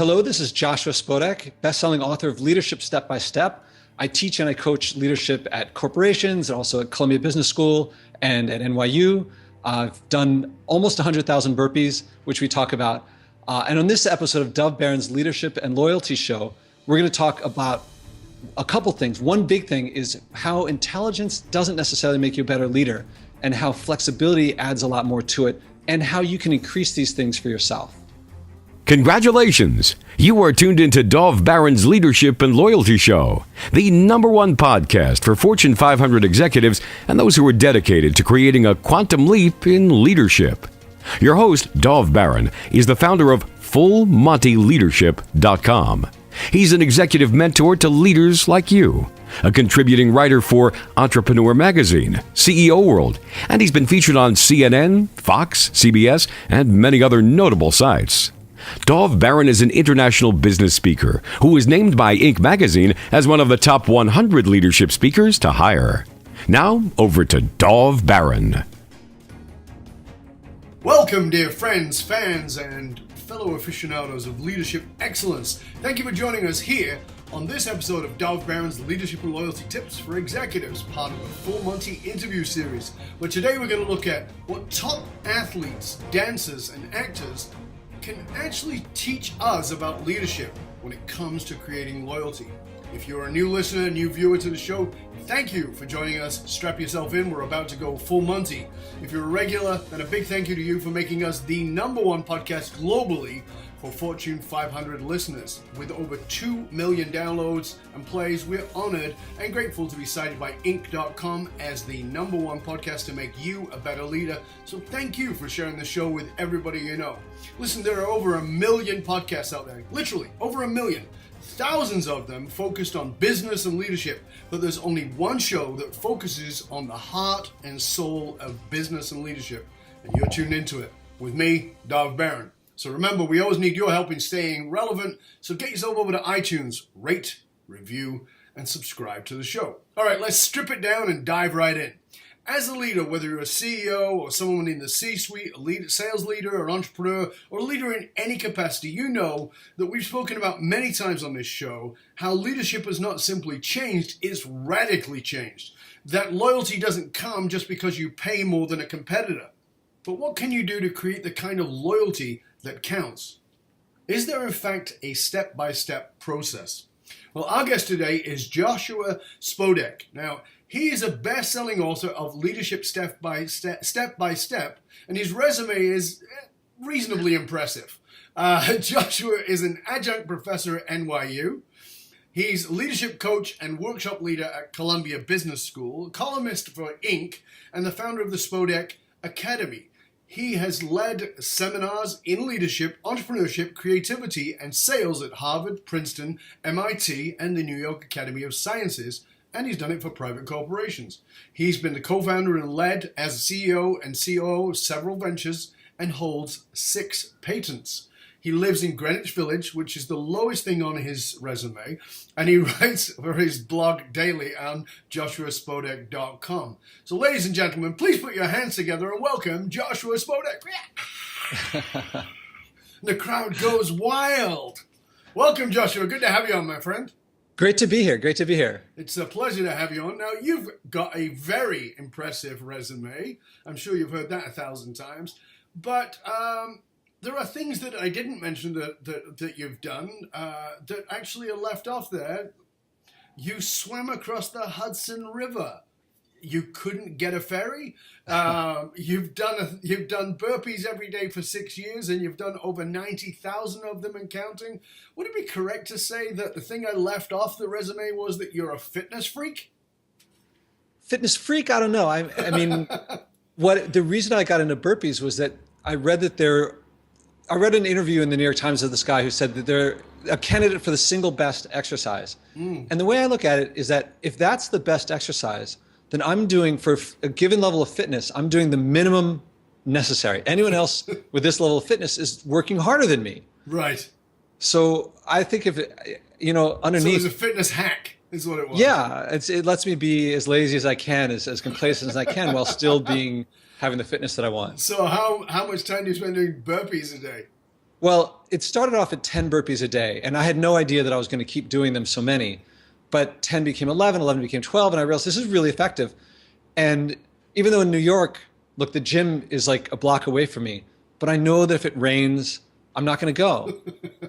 Hello, this is Joshua Spodek, bestselling author of Leadership Step by Step. I teach and I coach leadership at corporations and also at Columbia Business School and at NYU. I've done almost 100,000 burpees, which we talk about. And on this episode of Dov Baron's Leadership and Loyalty Show, we're going to talk about a couple things. One big thing is how intelligence doesn't necessarily make you a better leader, and how flexibility adds a lot more to it, and how you can increase these things for yourself. Congratulations! You are tuned into Dov Baron's Leadership and Loyalty Show, the #1 podcast for Fortune 500 executives and those who are dedicated to creating a quantum leap in leadership. Your host, Dov Baron, is the founder of FullMontyLeadership.com. He's an executive mentor to leaders like you, a contributing writer for Entrepreneur Magazine, CEO World, and he's been featured on CNN, Fox, CBS, and many other notable sites. Dov Baron is an international business speaker who was named by Inc. magazine as one of the top 100 leadership speakers to hire. Now, over to Dov Baron. Welcome, dear friends, fans, and fellow aficionados of leadership excellence. Thank you for joining us here on this episode of Dov Baron's Leadership and Loyalty Tips for Executives, part of the Full Monty interview series, where today we're going to look at what top athletes, dancers, and actors can actually teach us about leadership when it comes to creating loyalty. If you're a new listener, new viewer to the show, thank you for joining us. Strap yourself in, we're about to go full Monty. If you're a regular, then a big thank you to you for making us the #1 podcast globally for Fortune 500 listeners. With over 2 million downloads and plays, we're honored and grateful to be cited by Inc.com as the #1 podcast to make you a better leader. So thank you for sharing the show with everybody you know. Listen, there are over 1 million podcasts out there, literally over 1 million. Thousands of them focused on business and leadership, but there's only one show that focuses on the heart and soul of business and leadership, and you're tuned into it with me, Dov Baron. So remember, we always need your help in staying relevant, so get yourself over to iTunes, rate, review, and subscribe to the show. All right, let's strip it down and dive right in. As a leader, whether you're a CEO or someone in the C-suite, a leader, sales leader, or entrepreneur, or a leader in any capacity, you know that we've spoken about many times on this show how leadership has not simply changed, it's radically changed. That loyalty doesn't come just because you pay more than a competitor. But what can you do to create the kind of loyalty that counts? Is there in fact a step-by-step process? Well, our guest today is Joshua Spodek. Now, he is a best-selling author of Leadership Step by Step, and his resume is reasonably impressive. Joshua is an adjunct professor at NYU. He's leadership coach and workshop leader at Columbia Business School, columnist for Inc., and the founder of the Spodek Academy. He has led seminars in leadership, entrepreneurship, creativity, and sales at Harvard, Princeton, MIT, and the New York Academy of Sciences, and he's done it for private corporations. He's been the co-founder and led as CEO and COO of several ventures and holds 6 patents. He lives in Greenwich Village, which is the lowest thing on his resume, and he writes for his blog daily on joshuaspodek.com. So ladies and gentlemen, please put your hands together and welcome Joshua Spodek. The crowd goes wild. Welcome, Joshua. Good to have you on, my friend. Great to be here. Great to be here. It's a pleasure to have you on. Now, you've got a very impressive resume. I'm sure you've heard that 1,000 times. But there are things that I didn't mention that you've done that actually are left off there. You swam across the Hudson River. You couldn't get a ferry. You've done burpees every day for 6 years, and you've done over 90,000 of them and counting. Would it be correct to say that the thing I left off the resume was that you're a fitness freak? Fitness freak? I don't know. I mean, the reason I got into burpees was that I read an interview in the New York Times of this guy who said that they're a candidate for the single best exercise. And the way I look at it is that if that's the best exercise, then I'm doing, for a given level of fitness, I'm doing the minimum necessary. Anyone else with this level of fitness is working harder than me. Right. So I think if, underneath. So it was a fitness hack, is what it was. Yeah, it lets me be as lazy as I can, as complacent as I can, while still having the fitness that I want. So how much time do you spend doing burpees a day? Well, it started off at 10 burpees a day, and I had no idea that I was going to keep doing them so many. But 10 became 11, 11 became 12, and I realized this is really effective. And even though in New York, look, the gym is like a block away from me, but I know that if it rains, I'm not going to go.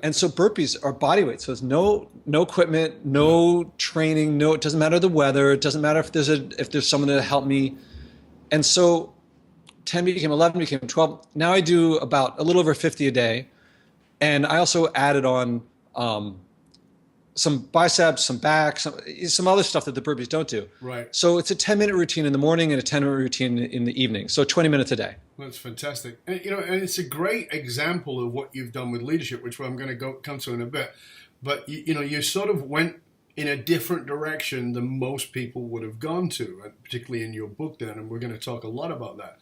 And so burpees are body weight. So there's no equipment, no training, it doesn't matter the weather. It doesn't matter if there's someone to help me. And so 10 became 11, became 12. Now I do about a little over 50 a day. And I also added on some biceps, some back, some other stuff that the burpees don't do. Right. So it's a 10-minute routine in the morning and a 10-minute routine in the evening. So 20 minutes a day. That's fantastic. And, and it's a great example of what you've done with leadership, which I'm going to come to in a bit. But, you sort of went in a different direction than most people would have gone to, and particularly in your book then, and we're going to talk a lot about that.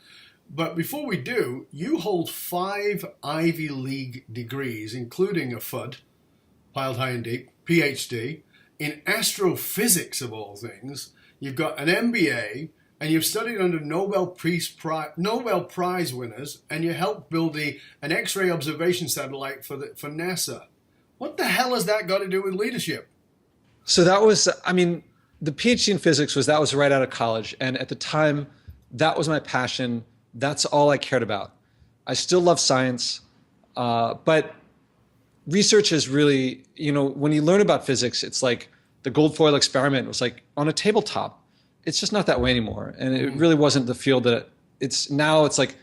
But before we do, you hold 5 Ivy League degrees, including a FUD, piled high and deep, PhD, in astrophysics of all things. You've got an MBA, and you've studied under Nobel Prize winners, and you helped build an X-ray observation satellite for NASA. What the hell has that got to do with leadership? So that was, the PhD in physics was right out of college. And at the time, that was my passion. That's all I cared about. I still love science, but research is really, when you learn about physics, it's like the gold foil experiment was like on a tabletop. It's just not that way anymore. And it really wasn't the field that it's now. It's like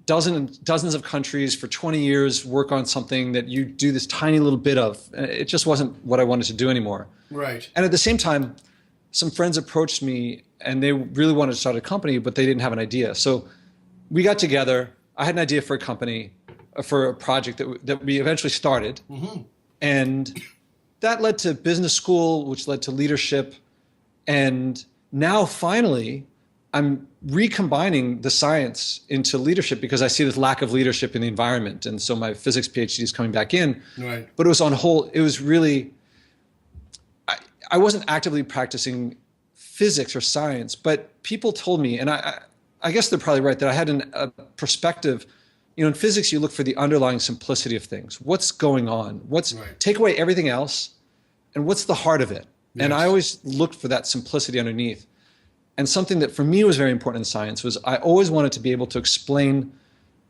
dozens of countries for 20 years work on something that you do this tiny little bit of. It just wasn't what I wanted to do anymore. Right. And at the same time, some friends approached me and they really wanted to start a company, but they didn't have an idea. So we got together. I had an idea for a company, for a project that we eventually started. Mm-hmm. And that led to business school, which led to leadership. And now finally, I'm recombining the science into leadership because I see this lack of leadership in the environment. And so my physics PhD is coming back in. Right. But it was really, I wasn't actively practicing physics or science, but people told me, and I guess they're probably right, that I had a perspective. In physics, you look for the underlying simplicity of things. What's going on? Take away everything else, and what's the heart of it? Yes. And I always looked for that simplicity underneath. And something that for me was very important in science was I always wanted to be able to explain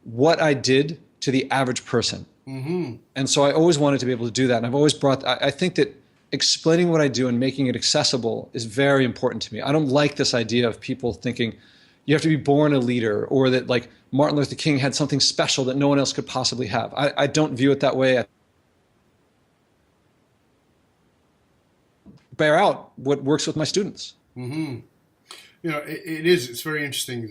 what I did to the average person. Mm-hmm. And so I always wanted to be able to do that. And I've always I think that explaining what I do and making it accessible is very important to me. I don't like this idea of people thinking you have to be born a leader, or that like Martin Luther King had something special that no one else could possibly have. I don't view it that way. I bear out what works with my students. Mm-hmm. It's very interesting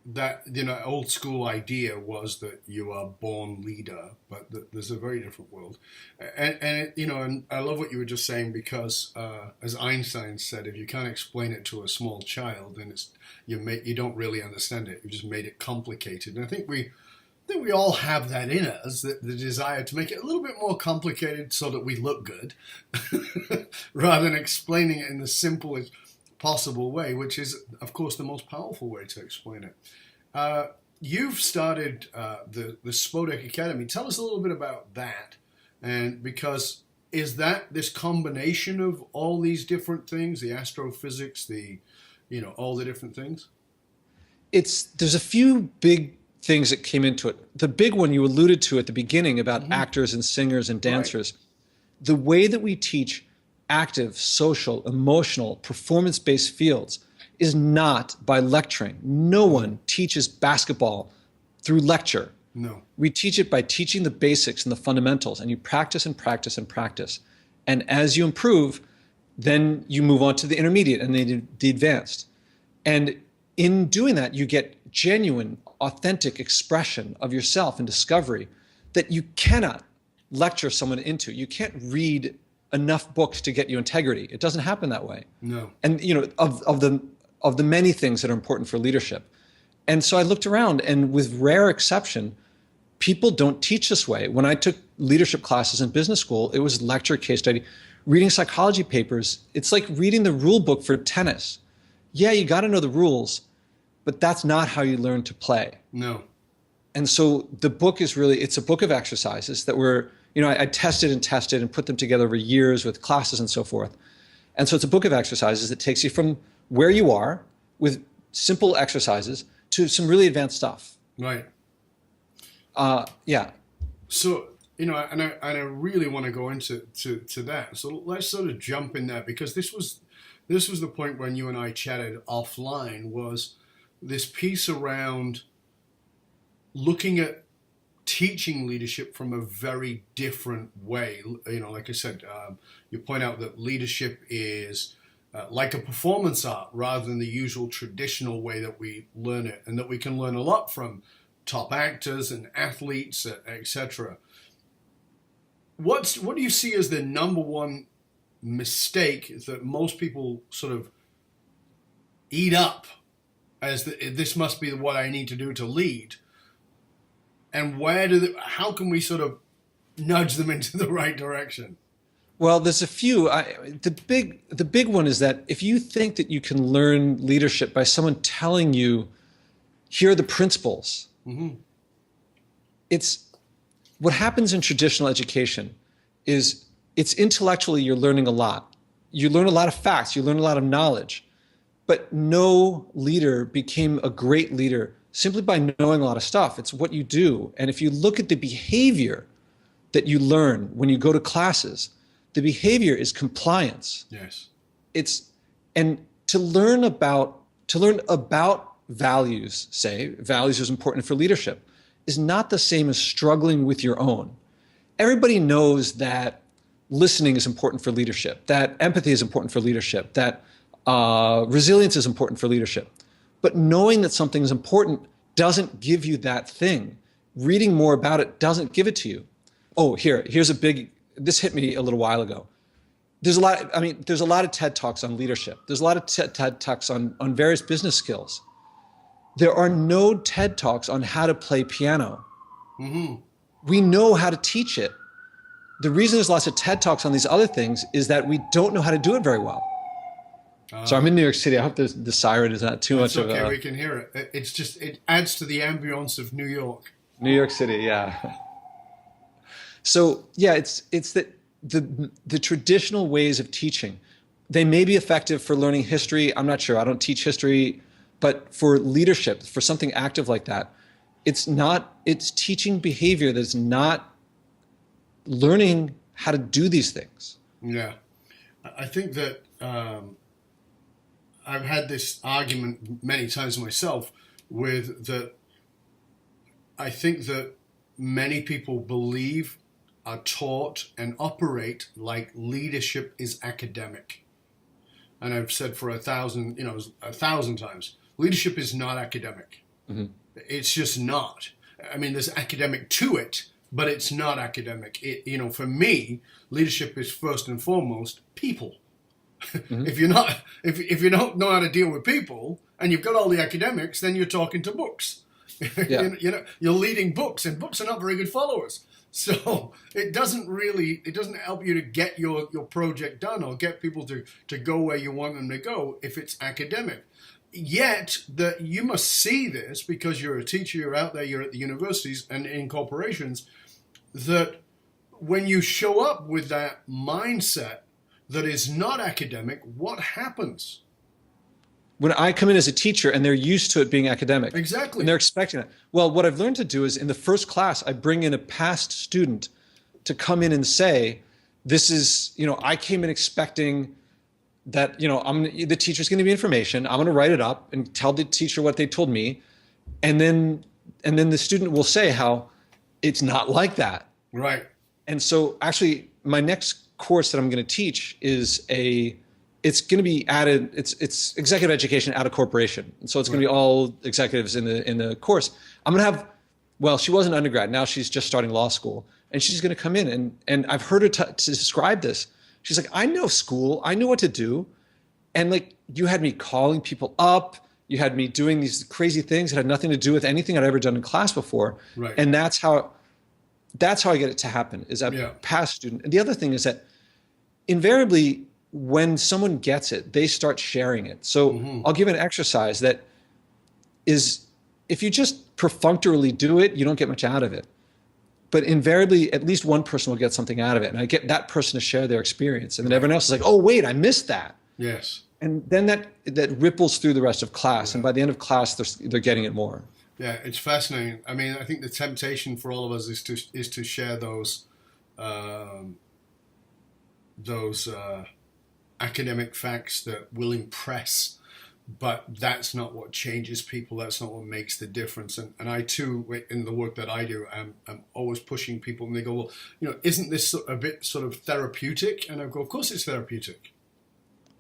that old school idea was that you are born leader, but there's a very different world. And I love what you were just saying, because as Einstein said, if you can't explain it to a small child, then you don't really understand it. You just made it complicated. And I think we all have that in us, the desire to make it a little bit more complicated so that we look good, rather than explaining it in the simplest possible way, which is, of course, the most powerful way to explain it. You've started the Spodek Academy. Tell us a little bit about that, and because is that this combination of all these different things, the astrophysics, all the different things? There's a few big things that came into it. The big one you alluded to at the beginning about mm-hmm. actors and singers and dancers. Right. The way that we teach active, social, emotional, performance-based fields is not by lecturing. No one teaches basketball through lecture. No. We teach it by teaching the basics and the fundamentals, and you practice and practice and practice. And as you improve, then you move on to the intermediate and the advanced. And in doing that, you get genuine, authentic expression of yourself and discovery that you cannot lecture someone into. You can't read enough books to get you integrity. It doesn't happen that way. No. And of the many things that are important for leadership. And so I looked around, and with rare exception, people don't teach this way. When I took leadership classes in business school, it was lecture, case study. Reading psychology papers, it's like reading the rule book for tennis. Yeah, you got to know the rules, but that's not how you learn to play. No. And so the book is really, it's a book of exercises that were, I tested and put them together over years with classes and so forth. And so it's a book of exercises that takes you from where you are with simple exercises to some really advanced stuff. Right. Yeah. So, and I really want to go into that. So let's sort of jump in there, because this was the point when you and I chatted offline, was this piece around looking at teaching leadership from a very different way. Like I said, you point out that leadership is like a performance art rather than the usual traditional way that we learn it, and that we can learn a lot from top actors and athletes, etc. What do you see as the number one mistake that most people sort of eat up as this must be what I need to do to lead? And how can we sort of nudge them into the right direction? Well, there's a few. The big one is that if you think that you can learn leadership by someone telling you, here are the principles, it's what happens in traditional education is it's intellectually you're learning a lot. You learn a lot of facts, you learn a lot of knowledge, but no leader became a great leader simply by knowing a lot of stuff. It's what you do. And if you look at the behavior that you learn when you go to classes, the behavior is compliance. Yes. And to learn about values, say values is important for leadership, is not the same as struggling with your own. Everybody knows that listening is important for leadership, that empathy is important for leadership, that resilience is important for leadership. But knowing that something is important doesn't give you that thing. Reading more about it doesn't give it to you. Oh, this hit me a little while ago. There's a lot of TED Talks on leadership. There's a lot of TED Talks on various business skills. There are no TED Talks on how to play piano. We know how to teach it. The reason there's lots of TED Talks on these other things is that we don't know how to do it very well. So I'm in New York City. I hope the siren is not too much of a... Okay, we can hear it. It adds to the ambience of New York. New York City, yeah. So yeah, it's that the traditional ways of teaching, they may be effective for learning history. I'm not sure. I don't teach history, but for leadership, for something active like that, it's teaching behavior that's not learning how to do these things. Yeah. I think that I've had this argument many times myself with that. I think that many people believe, are taught, and operate like leadership is academic. And I've said for 1,000 times, leadership is not academic. It's just not. I mean, there's academic to it, but it's not academic. For me, leadership is first and foremost people. If you don't know how to deal with people and you've got all the academics, then you're talking to books. Yeah. You're leading books, and books are not very good followers. So it doesn't help you to get your project done or get people to go where you want them to go if it's academic. Yet that you must see this, because you're a teacher, you're out there, you're at the universities and in corporations, that when you show up with that mindset that is not academic, what happens? When I come in as a teacher and they're used to it being academic. Exactly. And they're expecting it. Well, what I've learned to do is in the first class, I bring in a past student to come in and say, this is, I came in expecting that, the teacher's going to be information. I'm going to write it up and tell the teacher what they told me. And then the student will say how it's not like that. Right. And so actually my next course that I'm going to teach is it's going to be added. It's executive education at a corporation. And so it's going to be all executives in the course. I'm going to have, well, she was an undergrad. Now she's just starting law school, and she's going to come in and I've heard her to describe this. She's like, I know school. I knew what to do. And like, you had me calling people up. You had me doing these crazy things that had nothing to do with anything I'd ever done in class before. Right. And that's how I get it to happen, is a past student. And the other thing is that invariably, when someone gets it, they start sharing it. So I'll give an exercise that is if you just perfunctorily do it, you don't get much out of it. But invariably, at least one person will get something out of it. And I get that person to share their experience. And then everyone else is like, oh, wait, I missed that. Yes. And then that ripples through the rest of class. Yeah. And by the end of class, they're getting it more. Yeah, it's fascinating. I mean, I think the temptation for all of us is to share those academic facts that will impress. But that's not what changes people. That's not what makes the difference. And I too, in the work that I do, I'm always pushing people, and they go, well, isn't this a bit sort of therapeutic? And I go, of course it's therapeutic.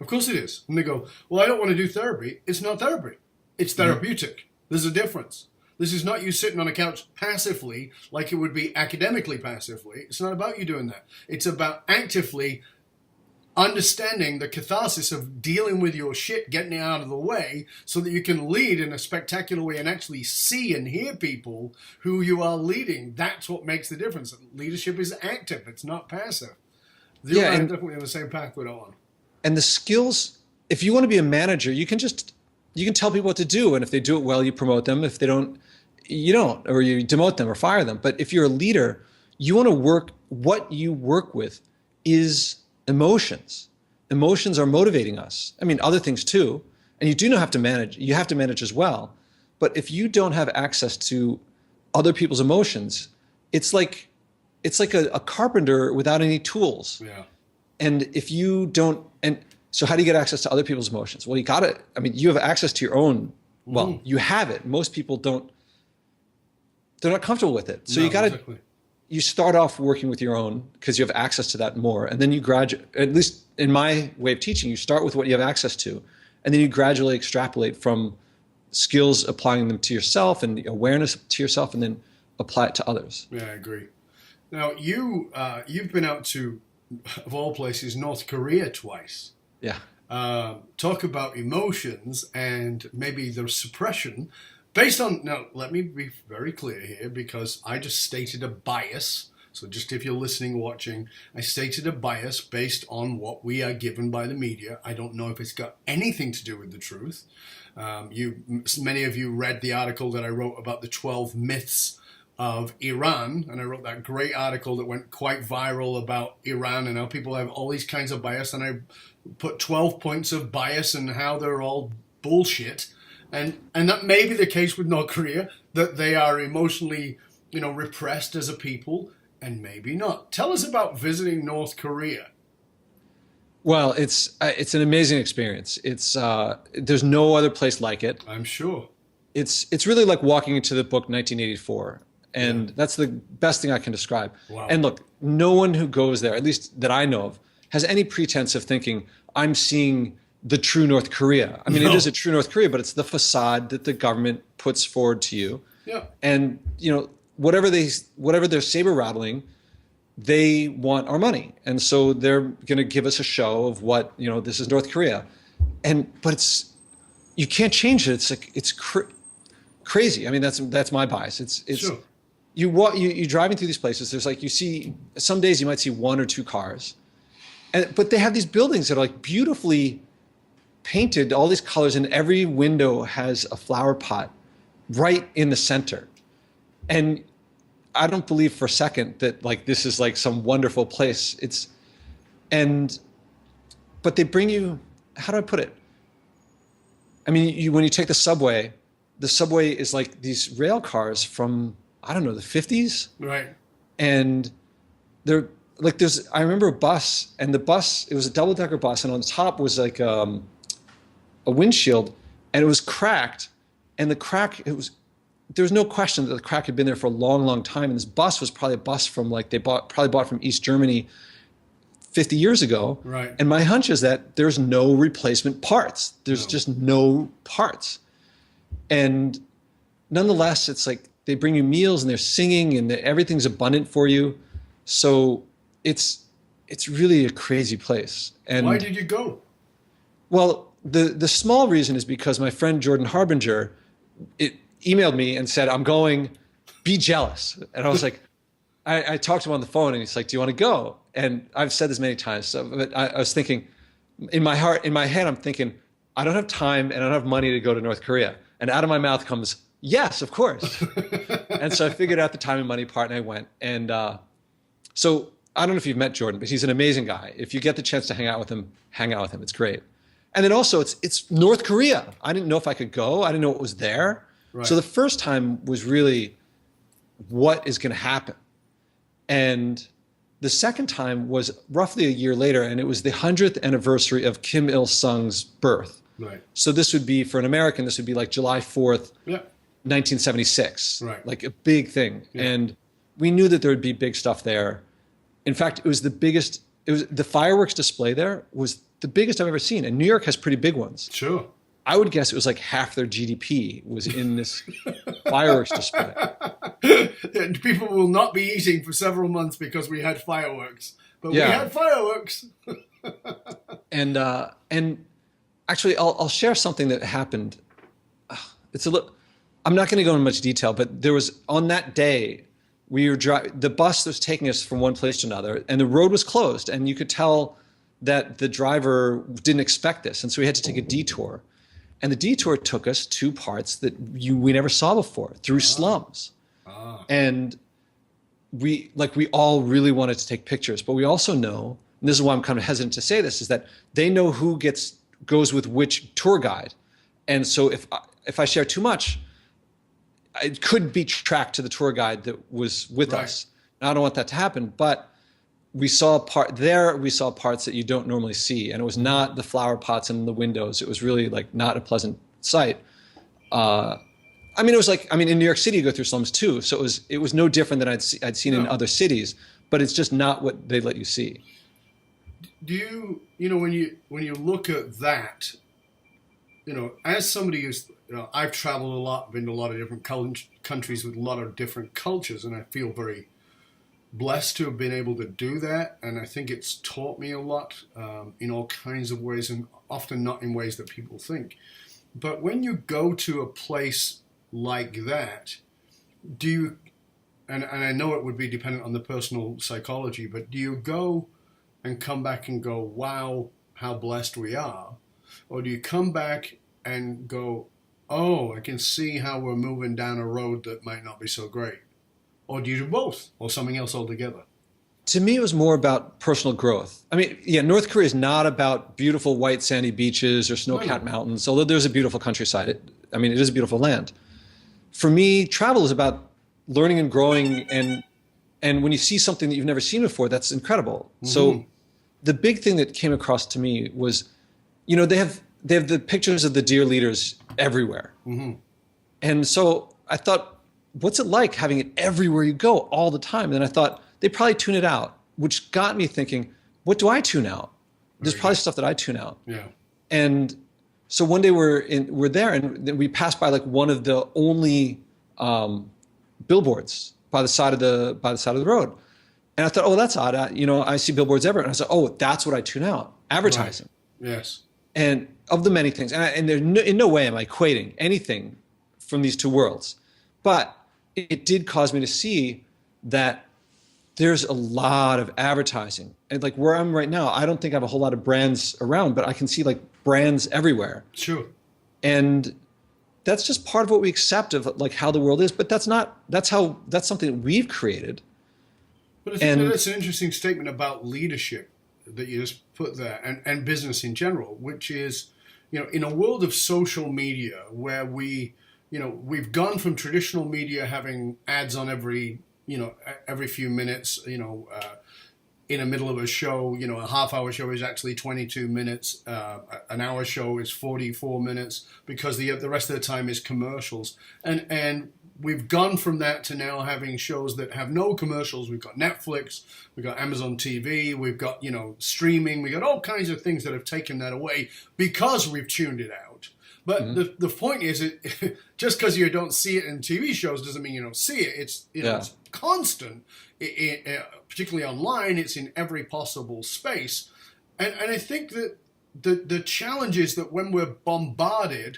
Of course it is. And they go, well, I don't want to do therapy. It's not therapy. It's therapeutic. Mm-hmm. There's a difference. This is not you sitting on a couch passively like it would be academically passively. It's not about you doing that. It's about actively understanding the catharsis of dealing with your shit, getting it out of the way so that you can lead in a spectacular way and actually see and hear people who you are leading. That's what makes the difference. Leadership is active. It's not passive. You and I'm definitely on the same path we're on. And the skills, if you want to be a manager, you can tell people what to do. And if they do it well, you promote them. If they don't, you don't, or you demote them or fire them. But if you're a leader, you want to what you work with is emotions. Emotions are motivating us. I mean, other things too. And you do have to manage. You have to manage as well. But if you don't have access to other people's emotions, it's like a carpenter without any tools. Yeah. And if you don't, and so how do you get access to other people's emotions? Well, you have access to your own. Well, you have it. Most people don't. They're not comfortable with it. So exactly. You start off working with your own because you have access to that more. And then you graduate, at least in my way of teaching, you start with what you have access to. And then you gradually extrapolate from skills, applying them to yourself and awareness to yourself, and then apply it to others. Yeah, I agree. Now, you've been out to, of all places, North Korea twice. Yeah. Talk about emotions and maybe their suppression. Based on, now, let me be very clear here, because I just stated a bias. So just if you're listening, watching, I stated a bias based on what we are given by the media. I don't know if it's got anything to do with the truth. Many of you read the article that I wrote about the 12 myths of Iran, and I wrote that great article that went quite viral about Iran and how people have all these kinds of bias, and I put 12 points of bias and how they're all bullshit. And that may be the case with North Korea, that they are emotionally, repressed as a people, and maybe not. Tell us about visiting North Korea. Well, it's an amazing experience. It's there's no other place like it. I'm sure. It's really like walking into the book 1984, and that's the best thing I can describe. Wow. And look, no one who goes there, at least that I know of, has any pretense of thinking I'm seeing the true North Korea. I mean, It is a true North Korea, but it's the facade that the government puts forward to you. Yeah. And whatever they're saber rattling, they want our money, and so they're going to give us a show of what this is North Korea, but you can't change it. It's crazy. I mean, that's my bias. It's sure. You're driving through these places. There's you see some days you might see one or two cars, but they have these buildings that are beautifully painted, all these colors, and every window has a flower pot right in the center. And I don't believe for a second that this is some wonderful place. But they bring you, how do I put it? I mean, when you take the subway is these rail cars from, I don't know, the 50s. Right. And they're I remember a bus, and it was a double-decker bus, and on the top was a windshield, and it was cracked, and there was no question that the crack had been there for a long, long time. And this bus was probably a bus from probably bought from East Germany 50 years ago. Right. And my hunch is that there's no replacement parts. There's just no parts. And nonetheless, it's they bring you meals and they're singing and everything's abundant for you. So it's really a crazy place. And why did you go? Well, the small reason is because my friend Jordan Harbinger emailed me and said, I'm going, be jealous. And I was like, I talked to him on the phone, and he's like, do you want to go? And I've said this many times, but I was thinking, in my head, I'm thinking, I don't have time and I don't have money to go to North Korea. And out of my mouth comes, Yes, of course. And so I figured out the time and money part, and I went. And so I don't know if you've met Jordan, but he's an amazing guy. If you get the chance to hang out with him, hang out with him. It's great. And then also it's North Korea. I didn't know if I could go. I didn't know what was there. Right. So the first time was really, what is going to happen? And the second time was roughly a year later, and it was the 100th anniversary of Kim Il-sung's birth. Right. So this would be, for an American, this would be like July 4th, 1976. Right. Like a big thing. Yeah. And we knew that there would be big stuff there. In fact, it was the fireworks display there was the biggest I've ever seen. And New York has pretty big ones. Sure. I would guess it was like half their GDP was in this fireworks display. People will not be eating for several months because we had fireworks. But we had fireworks. And actually, I'll share something that happened. I'm not going to go into much detail, but there was, on that day, the bus was taking us from one place to another, and the road was closed, and you could tell that the driver didn't expect this, and so we had to take a detour. And the detour took us to parts that we never saw before, through slums. And we all really wanted to take pictures, but we also know, and this is why I'm kind of hesitant to say this, is that they know who goes with which tour guide. And so if I share too much, it could be tracked to the tour guide that was with us. And I don't want that to happen, but we saw parts that you don't normally see. And it was not the flower pots in the windows. It was really like not a pleasant sight. In New York City, you go through slums too. So it was no different than I'd seen in other cities, but it's just not what they let you see. Do when you look at that, as somebody who's, I've traveled a lot, been to a lot of different countries with a lot of different cultures, and I feel very blessed to have been able to do that. And I think it's taught me a lot in all kinds of ways, and often not in ways that people think. But when you go to a place like that, do you, and I know it would be dependent on the personal psychology, but do you go and come back and go, wow, how blessed we are? Or do you come back and go, oh, I can see how we're moving down a road that might not be so great? Or do you do both, or something else altogether? To me, it was more about personal growth. North Korea is not about beautiful white sandy beaches or snow-capped mountains, although there's a beautiful countryside. It is a beautiful land. For me, travel is about learning and growing, and when you see something that you've never seen before, that's incredible. Mm-hmm. So the big thing that came across to me was, they have the pictures of the dear leaders everywhere. Mm-hmm. And so I thought, what's it like having it everywhere you go all the time? And then I thought, they probably tune it out, which got me thinking, what do I tune out? There's probably stuff that I tune out. Yeah. And so one day we're there, and then we passed by like one of the only billboards by the side of the road. And I thought, oh, that's odd. I see billboards everywhere. And I said, oh, that's what I tune out, advertising. Right. Yes. And of the many things, and in no way am I equating anything from these two worlds, but it did cause me to see that there's a lot of advertising. And like where I'm right now, I don't think I have a whole lot of brands around, but I can see like brands everywhere. Sure. And that's just part of what we accept of like how the world is, but that's something that we've created. But I think that's an interesting statement about leadership that you just put there, and business in general, which is, in a world of social media where we've gone from traditional media having ads on every few minutes, in the middle of a show, a half-hour show is actually 22 minutes, an hour show is 44 minutes because the rest of the time is commercials, and we've gone from that to now having shows that have no commercials. We've got Netflix, we've got Amazon TV, we've got streaming, we've got all kinds of things that have taken that away because we've tuned it out. But the point is, just because you don't see it in TV shows doesn't mean you don't see it. It's it's constant, particularly online. It's in every possible space, and I think that the challenge is that when we're bombarded,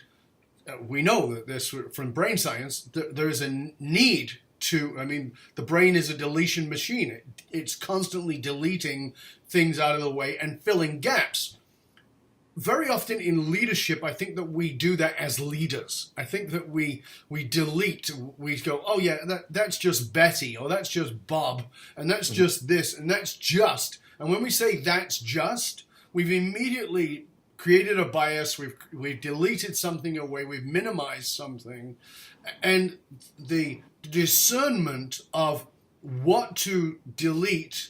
we know that this from brain science. There is a need to. The brain is a deletion machine. It's constantly deleting things out of the way and filling gaps. very often in leadership, I think that we do that as leaders. I think that we delete, we go, oh yeah, that's just Betty, or that's just Bob, and that's just this, and that's just. And when we say that's just, we've immediately created a bias, we've deleted something away, we've minimized something, and the discernment of what to delete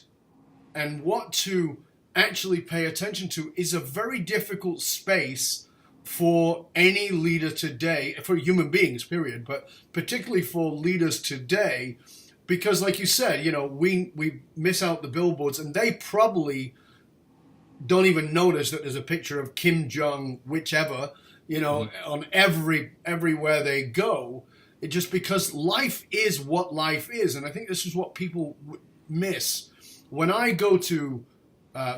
and what to actually pay attention to is a very difficult space for any leader today, for human beings, period, but particularly for leaders today, because like you said, we miss out the billboards, and they probably don't even notice that there's a picture of Kim Jong, whichever, on everywhere they go. It just because life is what life is, and I think this is what people miss. When I go to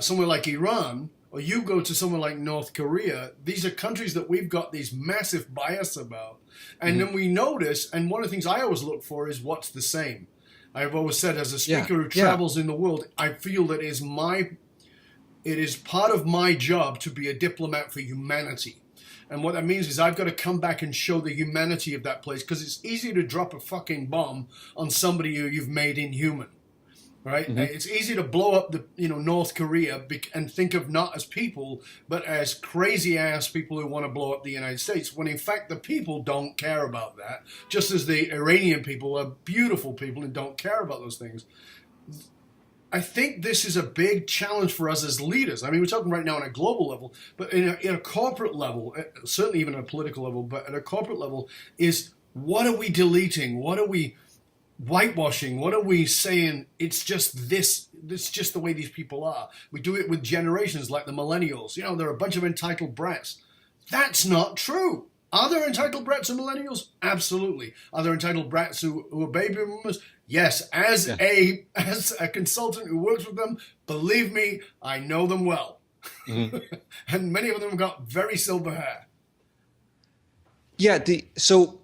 somewhere like Iran, or you go to somewhere like North Korea, these are countries that we've got these massive bias about. And then we notice, and one of the things I always look for is what's the same. I've always said, as a speaker who travels in the world, I feel that it is part of my job to be a diplomat for humanity. And what that means is I've got to come back and show the humanity of that place, because it's easy to drop a fucking bomb on somebody who you've made inhuman. Right? Mm-hmm. It's easy to blow up North Korea and think of not as people, but as crazy ass people who want to blow up the United States, when in fact the people don't care about that, just as the Iranian people are beautiful people and don't care about those things. I think this is a big challenge for us as leaders. I mean, we're talking right now on a global level, but in a corporate level, certainly even at a political level, but at a corporate level, is what are we deleting? What are we whitewashing? What are we saying? It's just this. It's just the way these people are. We do it with generations like the millennials. They're a bunch of entitled brats. That's not true. Are there entitled brats and millennials? Absolutely. Are there entitled brats who are baby boomers? Yes. As a consultant who works with them, believe me, I know them well. Mm-hmm. And many of them have got very silver hair. Yeah. So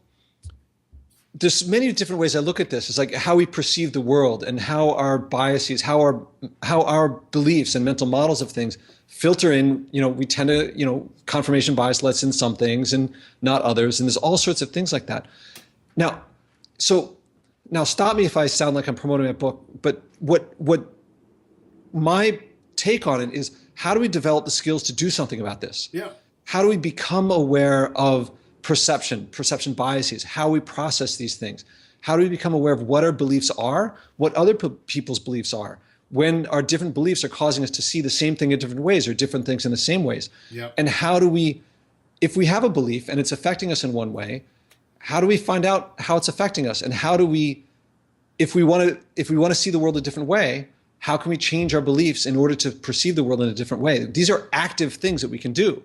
there's many different ways I look at this. It's like how we perceive the world, and how our biases, how our beliefs and mental models of things filter in. We tend to, confirmation bias lets in some things and not others. And there's all sorts of things like that. Now stop me if I sound like I'm promoting my book, but what my take on it is, how do we develop the skills to do something about this? Yeah. How do we become aware of perception biases, how we process these things? How do we become aware of what our beliefs are, what other people's beliefs are, when our different beliefs are causing us to see the same thing in different ways or different things in the same ways? Yep. And how do we, if we have a belief and it's affecting us in one way, how do we find out how it's affecting us? And how do we, if we want to see the world a different way, how can we change our beliefs in order to perceive the world in a different way? These are active things that we can do.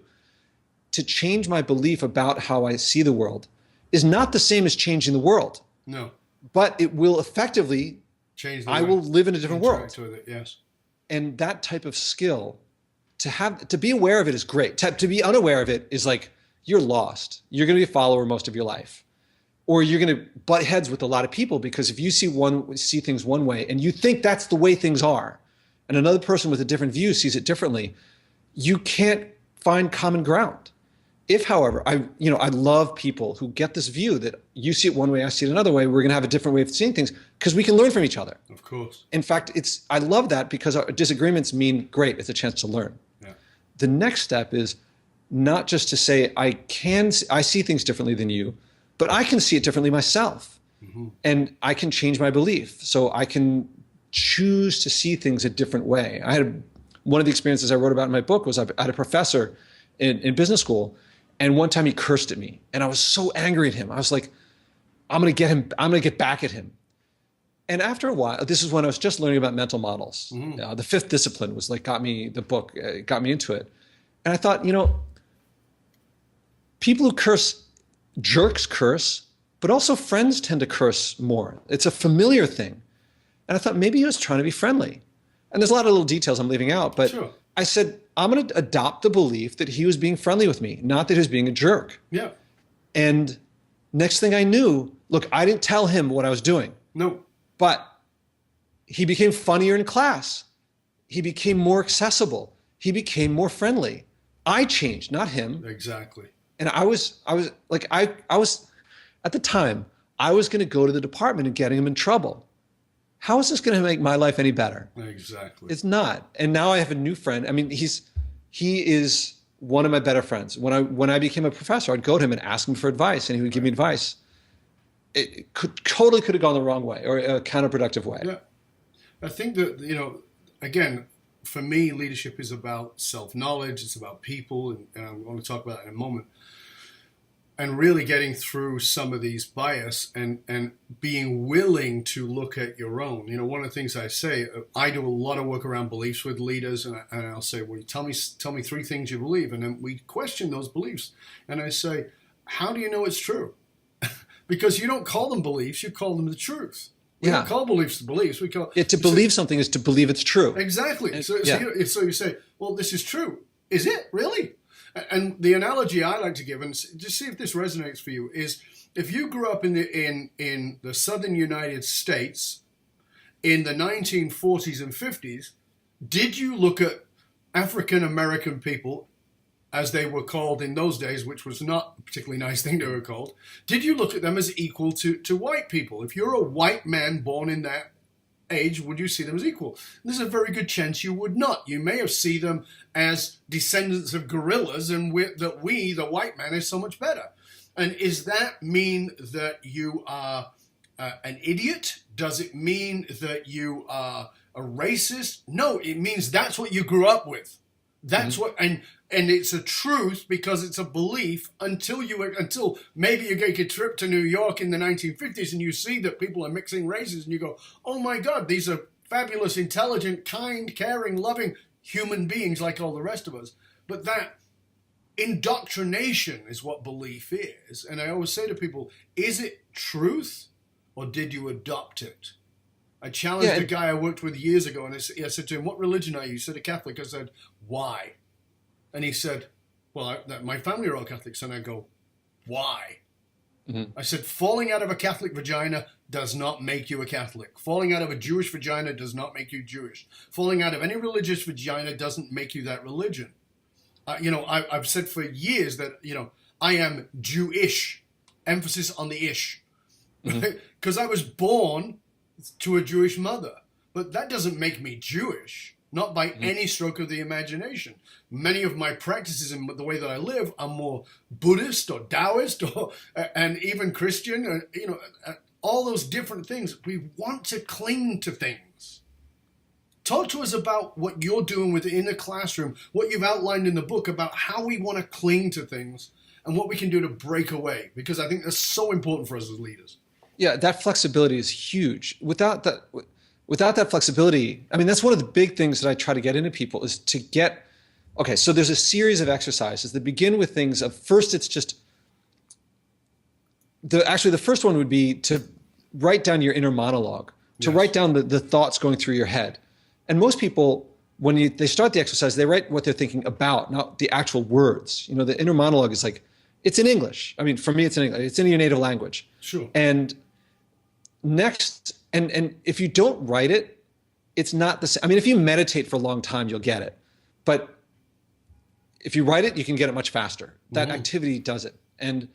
To change my belief about how I see the world is not the same as changing the world. No. But it will effectively change the way I will live in a different world. With it, yes. And that type of skill, to be aware of it is great. To be unaware of it is like, you're lost. You're going to be a follower most of your life. Or you're going to butt heads with a lot of people, because if you see things one way and you think that's the way things are, and another person with a different view sees it differently, you can't find common ground. If, however, I love people who get this view that you see it one way, I see it another way, we're going to have a different way of seeing things, because we can learn from each other. Of course. In fact, I love that, because our disagreements mean great. It's a chance to learn. Yeah. The next step is not just to say, I see things differently than you, but I can see it differently myself. Mm-hmm. And I can change my belief. So I can choose to see things a different way. One of the experiences I wrote about in my book was I had a professor in business school, and one time he cursed at me, and I was so angry at him. I was like, I'm going to get back at him. And after a while, this is when I was just learning about mental models. Mm-hmm. The fifth discipline was got me into it. And I thought, people who curse, jerks curse, but also friends tend to curse more. It's a familiar thing. And I thought maybe he was trying to be friendly. And there's a lot of little details I'm leaving out, but sure. I said, I'm going to adopt the belief that he was being friendly with me, not that he was being a jerk. Yeah. And next thing I knew, look, I didn't tell him what I was doing. No. But he became funnier in class. He became more accessible. He became more friendly. I changed, not him. Exactly. And I was like, I was at the time, I was going to go to the department and getting him in trouble. How is this going to make my life any better? Exactly. It's not. And now I have a new friend. I mean, he is one of my better friends. When I became a professor, I'd go to him and ask him for advice, and he would give me advice. It totally could have gone the wrong way, or a counterproductive way. Yeah. I think that, again, for me, leadership is about self-knowledge. It's about people, and I'm going to talk about that in a moment. And really getting through some of these bias and being willing to look at your own. One of the things I say, I do a lot of work around beliefs with leaders, and I'll say, well, tell me 3 things you believe. And then we question those beliefs. And I say, how do you know it's true? Because you don't call them beliefs, you call them the truth. We don't call beliefs beliefs. We call to believe something is to believe it's true. Exactly. So you say, well, this is true. Is it really? And the analogy I like to give, and just see if this resonates for you, is if you grew up in the southern United States in the 1940s and 50s, did you look at African American people, as they were called in those days, which was not a particularly nice thing to be called, did you look at them as equal to white people? If you're a white man born in that age, would you see them as equal? There's a very good chance you would not. You may have seen them as descendants of gorillas, and that we, the white man, is so much better. And does that mean that you are an idiot? Does it mean that you are a racist? No, it means that's what you grew up with. That's what, and it's a truth because it's a belief until maybe you take a trip to New York in the 1950s and you see that people are mixing races and you go, oh my God, these are fabulous, intelligent, kind, caring, loving human beings like all the rest of us. But that indoctrination is what belief is. And I always say to people, is it truth or did you adopt it? I challenged a guy I worked with years ago, and I said to him, what religion are you? He said, a Catholic. I said, why? And he said, well, my family are all Catholics. And I go, why? Mm-hmm. I said, falling out of a Catholic vagina does not make you a Catholic. Falling out of a Jewish vagina does not make you Jewish. Falling out of any religious vagina doesn't make you that religion. I've said for years that, I am Jewish, emphasis on the ish, because I was born to a Jewish mother. But that doesn't make me Jewish, not by any stroke of the imagination. Many of my practices and the way that I live are more Buddhist or Taoist and even Christian, all those different things. We want to cling to things. Talk to us about what you're doing within the classroom, what you've outlined in the book about how we want to cling to things and what we can do to break away, because I think that's so important for us as leaders. Yeah, that flexibility is huge. Without that flexibility, I mean, that's one of the big things that I try to get into people is to get, okay, so there's a series of exercises that begin with things of, first it's just, the first one would be to write down your inner monologue, to write down the thoughts going through your head. And most people, when they start the exercise, they write what they're thinking about, not the actual words. The inner monologue is like, it's in English. I mean, for me, it's in English. It's in your native language. Sure. And next, and if you don't write it, it's not the same. I mean, if you meditate for a long time, you'll get it. But if you write it, you can get it much faster. That activity does it. And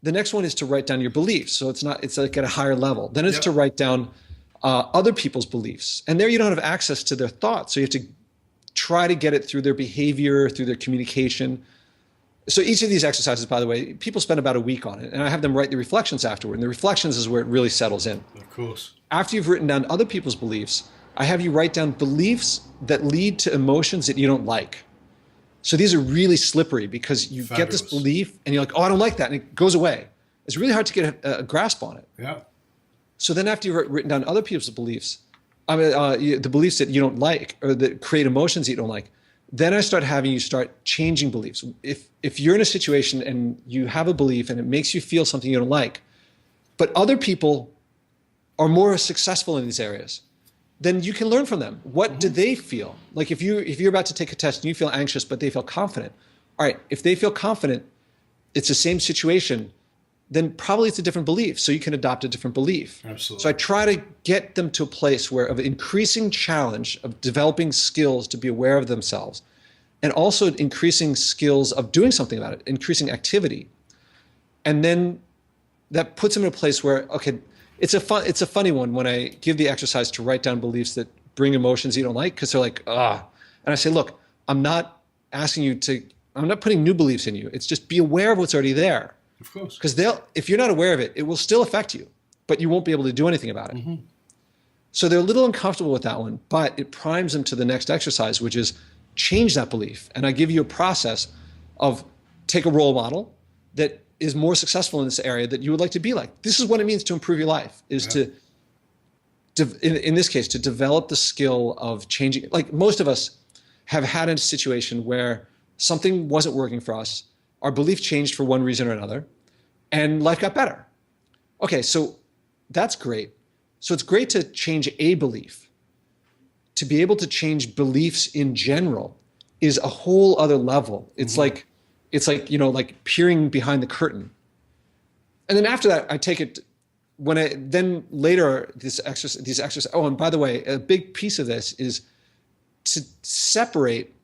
the next one is to write down your beliefs. So it's like at a higher level. Then it's to write down other people's beliefs. And there you don't have access to their thoughts. So you have to try to get it through their behavior, through their communication. So each of these exercises, by the way, people spend about a week on it. And I have them write the reflections afterward. And the reflections is where it really settles in. Of course. After you've written down other people's beliefs, I have you write down beliefs that lead to emotions that you don't like. So these are really slippery because you get this belief and you're like, oh, I don't like that. And it goes away. It's really hard to get a grasp on it. Yeah. So then after you've written down other people's beliefs, the beliefs that you don't like or that create emotions that you don't like, then I start having you start changing beliefs. If you're in a situation and you have a belief and it makes you feel something you don't like, but other people are more successful in these areas, then you can learn from them. What do they feel? Like if you're about to take a test and you feel anxious, but they feel confident. All right, if they feel confident, it's the same situation, then probably it's a different belief. So you can adopt a different belief. Absolutely. So I try to get them to a place where of increasing challenge of developing skills to be aware of themselves. and also increasing skills of doing something about it, increasing activity. And then that puts them in a place where, okay, it's a funny one when I give the exercise to write down beliefs that bring emotions you don't like, because they're like, ah. And I say, look, I'm not putting new beliefs in you. It's just be aware of what's already there. Of course. Because if you're not aware of it, it will still affect you, but you won't be able to do anything about it. Mm-hmm. So they're a little uncomfortable with that one, but it primes them to the next exercise, which is change that belief. And I give you a process of take a role model that is more successful in this area that you would like to be like. This is what it means to improve your life, is to in this case, to develop the skill of changing. Like most of us have had a situation where something wasn't working for us. Our belief changed for one reason or another, and life got better. Okay, so that's great. So it's great to change a belief. To be able to change beliefs in general is a whole other level. It's like, like peering behind the curtain. And then after that, I take it then later these exercises. Oh, and by the way, a big piece of this is to separate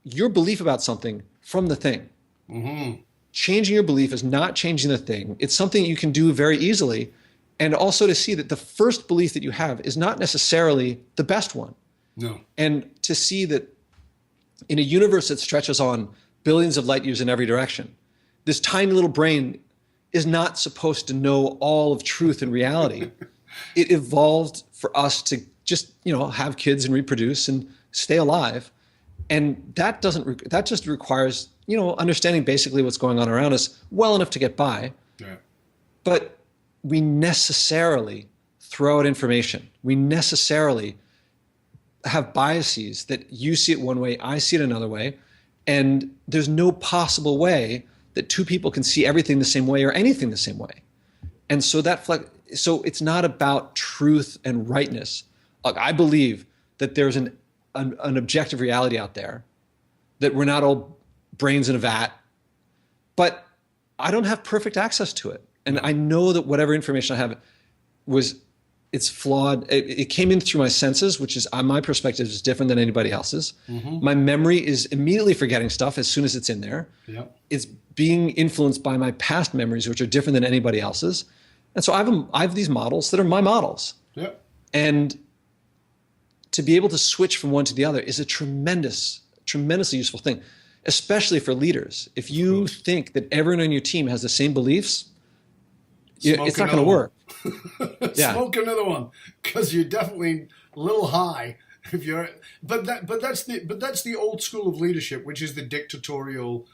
your belief about something from the thing. Mm-hmm. Changing your belief is not changing the thing. It's something you can do very easily. And also to see that the first belief that you have is not necessarily the best one. No. And to see that in a universe that stretches on billions of light years in every direction, this tiny little brain is not supposed to know all of truth and reality. It evolved for us to just, have kids and reproduce and stay alive. And that just requires, understanding basically what's going on around us well enough to get by. Yeah. But we necessarily throw out information. We necessarily have biases that you see it one way, I see it another way. And there's no possible way that two people can see everything the same way or anything the same way. And so so it's not about truth and rightness. Like, I believe that there's an objective reality out there, that we're not all brains in a vat, but I don't have perfect access to it. And I know that whatever information I have it's flawed. It came in through my senses, which is, my perspective is different than anybody else's. Mm-hmm. My memory is immediately forgetting stuff as soon as it's in there. Yep. It's being influenced by my past memories, which are different than anybody else's. And so I have these models that are my models. Yep. And to be able to switch from one to the other is a tremendously useful thing, especially for leaders. If you think that everyone on your team has the same beliefs, it's not going to work. Smoke another one, because you're definitely a little high. But that's the old school of leadership, which is the dictatorial,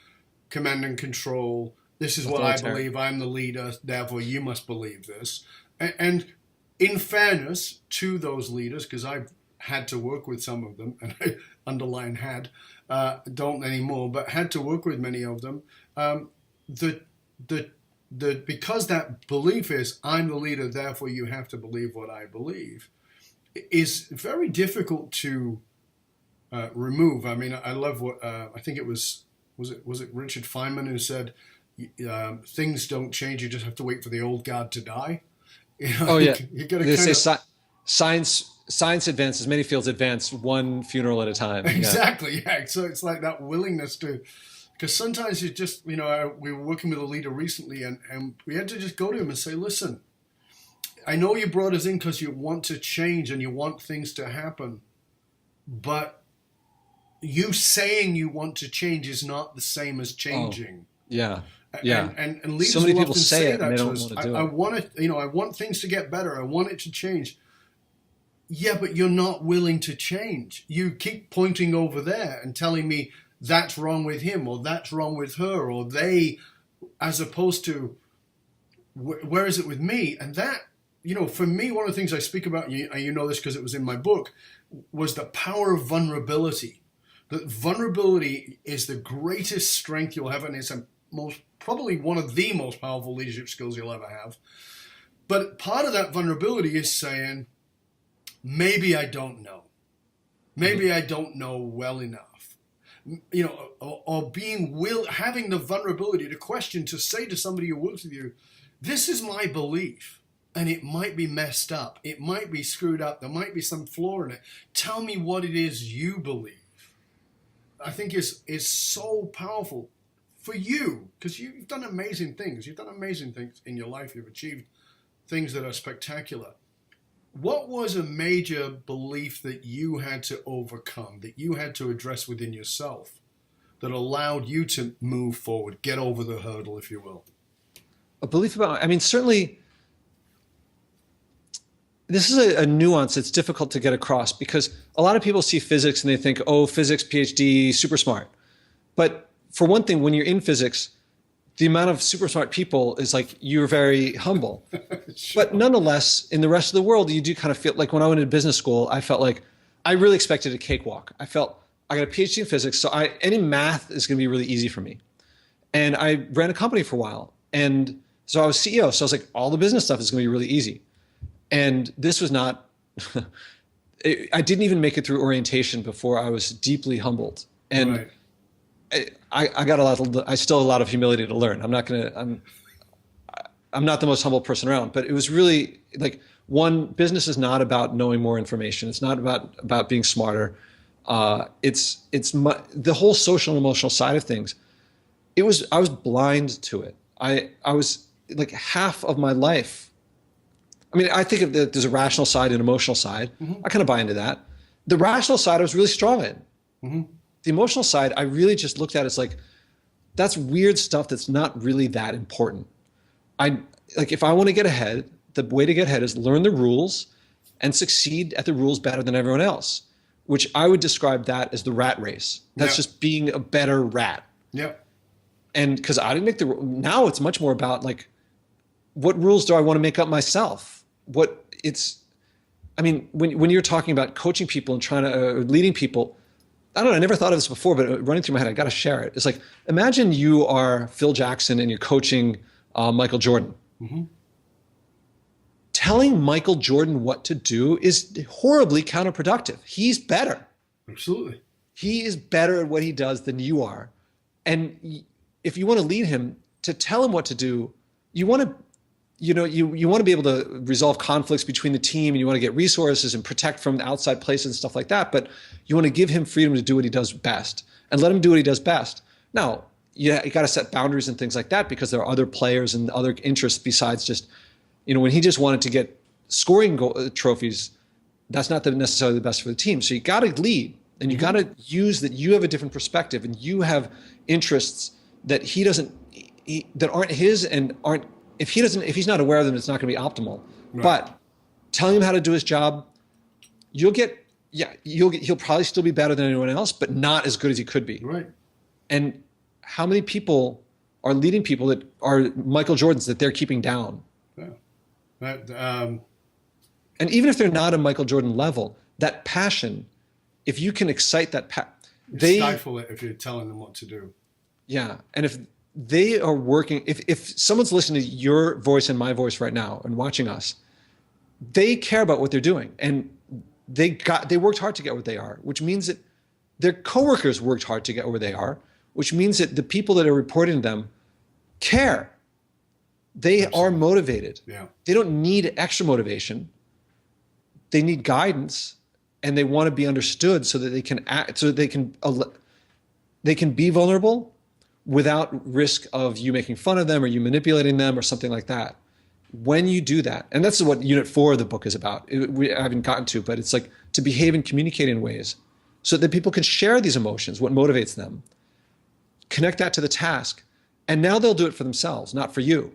command and control. This is what I believe. I'm the leader, therefore you must believe this. And in fairness to those leaders, because I've had to work with some of them, and I underline had, don't anymore, but had to work with many of them. Because that belief is, I'm the leader, therefore you have to believe what I believe, is very difficult to remove. I mean, I love what I think it was it Richard Feynman who said, things don't change, you just have to wait for the old guard to die. Oh yeah, they say science advances, many fields advance one funeral at a time. Exactly, yeah. So it's like that willingness to. Because sometimes you just, we were working with a leader recently, and we had to just go to him and say, listen, I know you brought us in because you want to change and you want things to happen, but you saying you want to change is not the same as changing. Oh, yeah. And leaders so many will people often say it that and they to don't us. want to do it. I want it, I want things to get better. I want it to change. Yeah, but you're not willing to change. You keep pointing over there and telling me, that's wrong with him, or that's wrong with her, or they, as opposed to, where is it with me? And that, for me, one of the things I speak about, and you know this because it was in my book, was the power of vulnerability. That vulnerability is the greatest strength you'll have, and it's probably one of the most powerful leadership skills you'll ever have. But part of that vulnerability is saying, maybe I don't know. Maybe I don't know well enough. Or having the vulnerability to question, to say to somebody who works with you, this is my belief, and it might be messed up. It might be screwed up. There might be some flaw in it. Tell me what it is you believe. I think is so powerful for you, because you've done amazing things. You've done amazing things in your life. You've achieved things that are spectacular. What was a major belief that you had to overcome, that you had to address within yourself, that allowed you to move forward, get over the hurdle, if you will? A belief about, I mean, certainly this is a nuance that's difficult to get across, because a lot of people see physics and they think, oh, physics, PhD, super smart. But for one thing, when you're in physics, the amount of super smart people is like, you're very humble. Sure. But nonetheless, in the rest of the world, you do kind of feel like, when I went into business school, I felt like I really expected a cakewalk. I felt I got a PhD in physics, so any math is going to be really easy for me. And I ran a company for a while. And so I was CEO. So I was like, all the business stuff is going to be really easy. And this was not, I didn't even make it through orientation before I was deeply humbled. And right. I got I still have a lot of humility to learn. I'm not the most humble person around, but it was really like, one, business is not about knowing more information. It's not about being smarter. The whole social and emotional side of things. I was blind to it. I was like, half of my life. I mean, I think there's a rational side and emotional side. Mm-hmm. I kind of buy into that. The rational side I was really strong in. Mm-hmm. The emotional side, I really just looked at as like, that's weird stuff that's not really that important. If I want to get ahead, the way to get ahead is learn the rules and succeed at the rules better than everyone else, which I would describe that as the rat race. That's just being a better rat. Yep. And because I didn't make now it's much more about like, what rules do I want to make up myself? When you're talking about coaching people and leading people, I don't know, I never thought of this before, but running through my head, I got to share it. It's like, imagine you are Phil Jackson and you're coaching Michael Jordan. Mm-hmm. Telling Michael Jordan what to do is horribly counterproductive. He's better. Absolutely. He is better at what he does than you are. And if you want to lead him, to tell him what to do, you want to be able to resolve conflicts between the team, and you want to get resources and protect from outside places and stuff like that. But you want to give him freedom to do what he does best and let him do what he does best. Now, you got to set boundaries and things like that, because there are other players and other interests besides just, when he just wanted to get scoring trophies, that's not necessarily the best for the team. So you got to lead, and you got to use that you have a different perspective and you have interests that that aren't his and aren't. If he's not aware of them, it's not going to be optimal. Right. But telling him how to do his job, he'll probably still be better than anyone else, but not as good as he could be. Right. And how many people are leading people that are Michael Jordans that they're keeping down? Yeah. And even if they're not a Michael Jordan level, that passion, if you can excite that stifle it if you're telling them what to do. Yeah. And if they are working, if someone's listening to your voice and my voice right now and watching us, they care about what they're doing, and they worked hard to get where they are, which means that their coworkers worked hard to get where they are, which means that the people that are reporting to them care. They Absolutely. Are motivated. Yeah. They don't need extra motivation. They need guidance, and they want to be understood so that they can act, so that they can be vulnerable without risk of you making fun of them or you manipulating them or something like that. When you do that, and that's what Unit 4 of the book is about. I haven't gotten to, but it's like to behave and communicate in ways so that people can share these emotions, what motivates them, connect that to the task, and now they'll do it for themselves, not for you.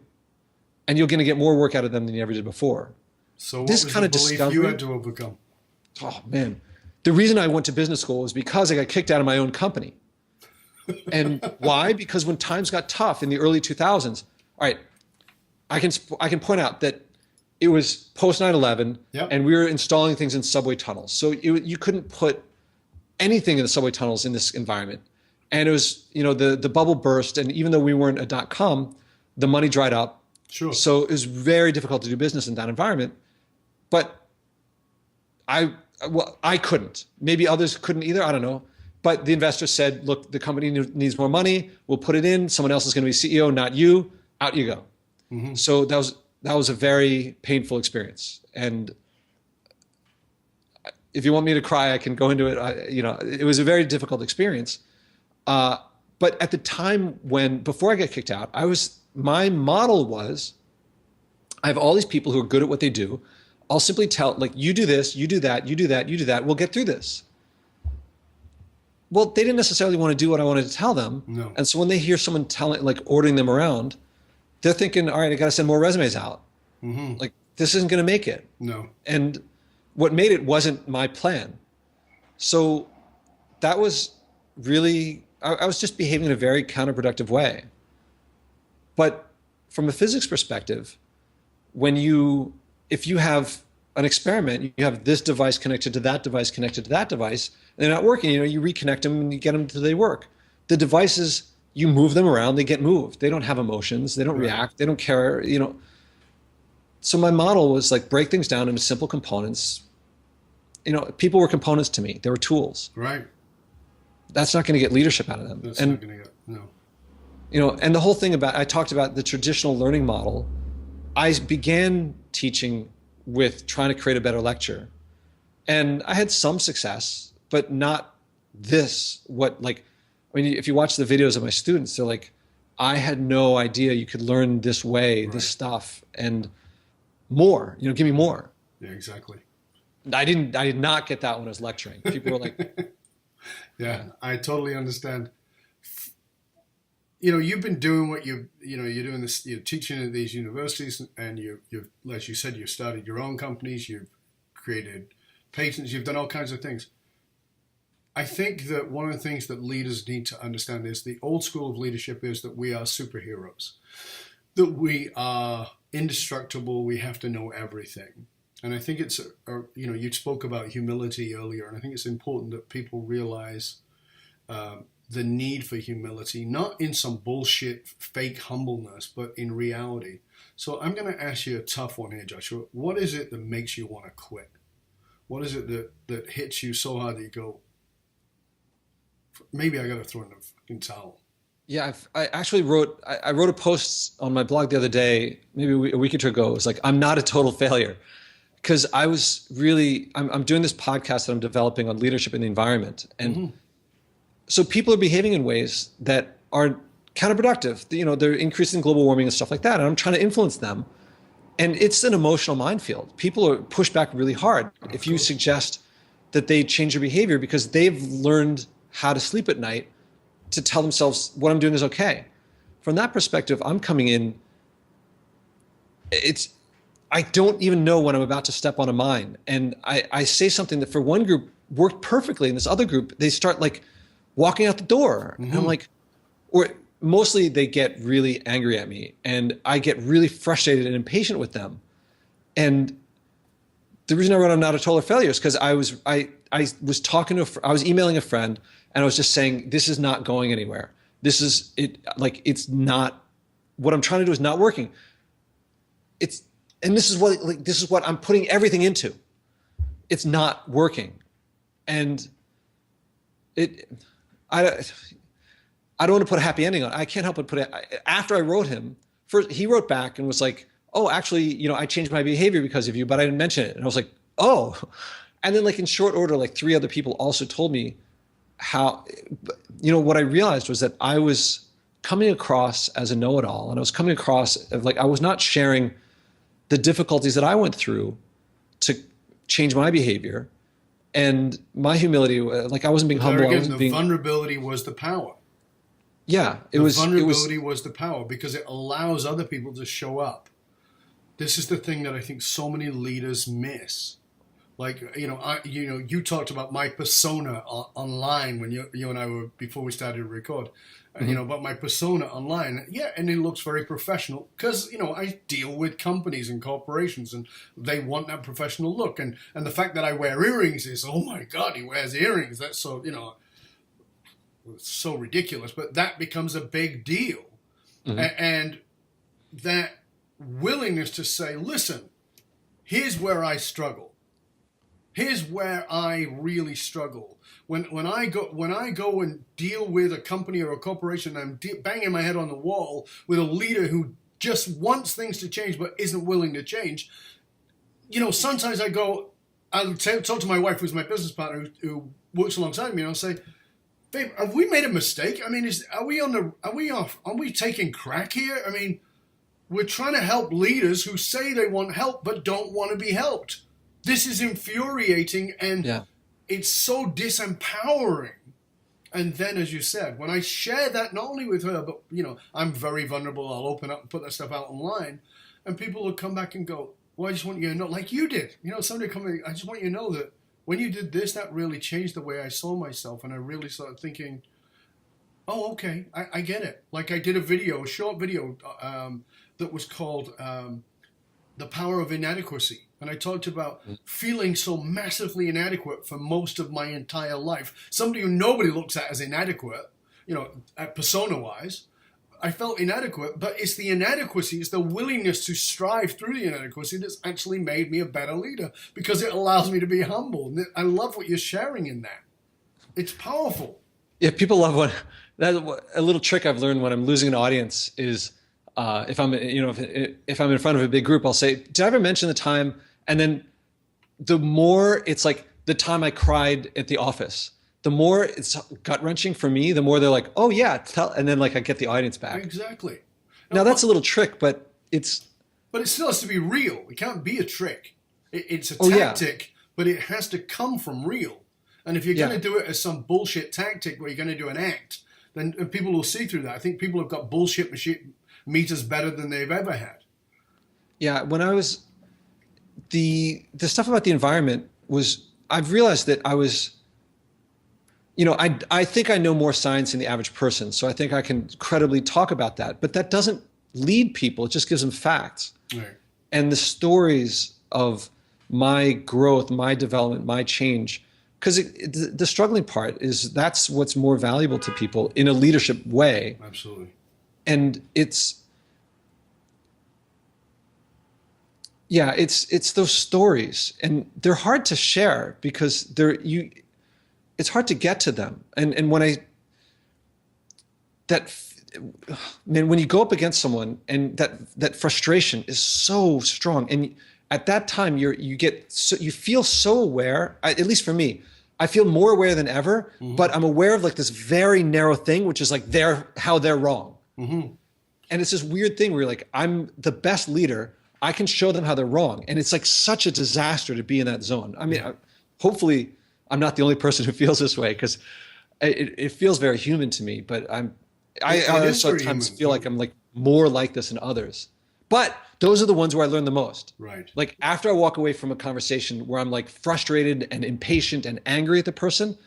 And you're going to get more work out of them than you ever did before. So what was the belief you had to overcome? Oh, man. The reason I went to business school was because I got kicked out of my own company. And why? Because when times got tough in the early 2000s, all right, I can point out that it was post 9/11, yep. and we were installing things in subway tunnels. So you couldn't put anything in the subway tunnels in this environment. And it was, the bubble burst, and even though we weren't a .com, the money dried up. Sure. So it was very difficult to do business in that environment. But I couldn't. Maybe others couldn't either. I don't know. But the investor said, look, the company needs more money. We'll put it in. Someone else is going to be CEO, not you. Out you go. Mm-hmm. So that was a very painful experience. And if you want me to cry, I can go into it. It was a very difficult experience. But at the time before I got kicked out, my model was, I have all these people who are good at what they do. I'll simply tell, like, you do this, you do that, you do that, you do that. We'll get through this. Well, they didn't necessarily want to do what I wanted to tell them. No. And so when they hear someone ordering them around, they're thinking, all right, I got to send more resumes out. Mm-hmm. Like, this isn't going to make it. No. And what made it wasn't my plan. So that was really, I was just behaving in a very counterproductive way. But from a physics perspective, if you have an experiment, you have this device connected to that device, connected to that device, and they're not working, you reconnect them and you get them until they work. The devices, you move them around, they get moved. They don't have emotions, they don't react, they don't care, So my model was like, break things down into simple components. People were components to me. They were tools. Right. That's not going to get leadership out of them. That's not going to get, no. And the whole thing I talked about the traditional learning model. I began teaching with trying to create a better lecture. And I had some success, but not this. If you watch the videos of my students, they're like, I had no idea you could learn this way, this stuff, and more, give me more. Yeah, exactly. I did not get that when I was lecturing. People were like, yeah, I totally understand. You've been doing what you're doing this, you're teaching at these universities, and you've, as you said, you've started your own companies, you've created patents, you've done all kinds of things. I think that one of the things that leaders need to understand is the old school of leadership is that we are superheroes, that we are indestructible, we have to know everything. And I think it's, you spoke about humility earlier, and I think it's important that people realize the need for humility, not in some bullshit fake humbleness, but in reality. So I'm going to ask you a tough one here, Joshua. What is it that makes you want to quit? What is it that hits you so hard that you go, maybe I got to throw in the fucking towel? Yeah, I actually wrote a post on my blog the other day, maybe a week or two ago. It was like, I'm not a total failure. Because I'm doing this podcast that I'm developing on leadership in the environment. And so people are behaving in ways that are counterproductive. They're increasing global warming and stuff like that. And I'm trying to influence them. And it's an emotional minefield. People are pushed back really hard if you suggest that they change their behavior because they've learned how to sleep at night to tell themselves what I'm doing is okay. From that perspective, I'm coming in, I don't even know when I'm about to step on a mine. And I say something that for one group worked perfectly. And this other group, they start like walking out the door. And I'm like, or mostly they get really angry at me and I get really frustrated and impatient with them. And the reason I wrote I'm not a total failure is because I was talking to, I was emailing a friend and I was just saying, this is not going anywhere. This is it. Like, it's not, what I'm trying to do is not working. And this is what I'm putting everything into. It's not working. And I don't want to put a happy ending on it. I can't help but put it, after I wrote him, first he wrote back and was like, oh, actually, I changed my behavior because of you, but I didn't mention it. And I was like, oh. And then in short order, 3 other people also told me how, what I realized was that I was coming across as a know-it-all, and I was coming across I was not sharing the difficulties that I went through to change my behavior and my humility. I wasn't being humble. The vulnerability was the power. Yeah, vulnerability was the power because it allows other people to show up. This is the thing that I think so many leaders miss. You talked about my persona online when you and I were, before we started to record, about my persona online. Yeah, and it looks very professional because, I deal with companies and corporations and they want that professional look. And the fact that I wear earrings is, oh my God, he wears earrings. That's so, it's so ridiculous. But that becomes a big deal. And that willingness to say, listen, here's where I struggle. Here's where I really struggle. When I go and deal with a company or a corporation, I'm banging my head on the wall with a leader who just wants things to change but isn't willing to change. Sometimes I'll talk to my wife, who's my business partner, who works alongside me, and I'll say, babe, have we made a mistake? I mean, are we taking crack here? I mean, we're trying to help leaders who say they want help but don't want to be helped. This is infuriating, and it's so disempowering. And then, as you said, when I share that not only with her, but, I'm very vulnerable. I'll open up and put that stuff out online, and people will come back and go, well, I just want you to know, like you did. Somebody come in, I just want you to know that when you did this, that really changed the way I saw myself. And I really started thinking, oh, okay, I get it. Like I did a short video that was called The Power of Inadequacy. And I talked about feeling so massively inadequate for most of my entire life. Somebody who nobody looks at as inadequate, persona-wise. I felt inadequate, but it's the inadequacy, it's the willingness to strive through the inadequacy that's actually made me a better leader, because it allows me to be humble. And I love what you're sharing in that. It's powerful. Yeah, people love a little trick I've learned when I'm losing an audience is if I'm in front of a big group, I'll say, did I ever mention the time? And then the more it's like the time I cried at the office, the more it's gut wrenching for me, the more they're like, oh yeah, and then like I get the audience back. Exactly. Now that's a little trick, but it still has to be real. It can't be a trick. It's a tactic, but it has to come from real. And if you're going to do it as some bullshit tactic where you're going to do an act, then people will see through that. I think people have got bullshit meters better than they've ever had. Yeah, when I was the stuff about the environment I've realized that I was, I think I know more science than the average person, so I think I can credibly talk about that. But that doesn't lead people; it just gives them facts. Right. And the stories of my growth, my development, my change, because the struggling part is that's what's more valuable to people in a leadership way. Absolutely. And it's those stories, and they're hard to share because it's hard to get to them. And when when you go up against someone and that frustration is so strong, and at that time you feel so aware, at least for me, I feel more aware than ever, but I'm aware of like this very narrow thing, which is like how they're wrong. Mm-hmm. And it's this weird thing where you're like, I'm the best leader. I can show them how they're wrong. And it's like such a disaster to be in that zone. I mean, hopefully I'm not the only person who feels this way, because it feels very human to me, but I sometimes feel like I'm like more like this than others. But those are the ones where I learn the most. Right. Like after I walk away from a conversation where I'm like frustrated and impatient and angry at the person,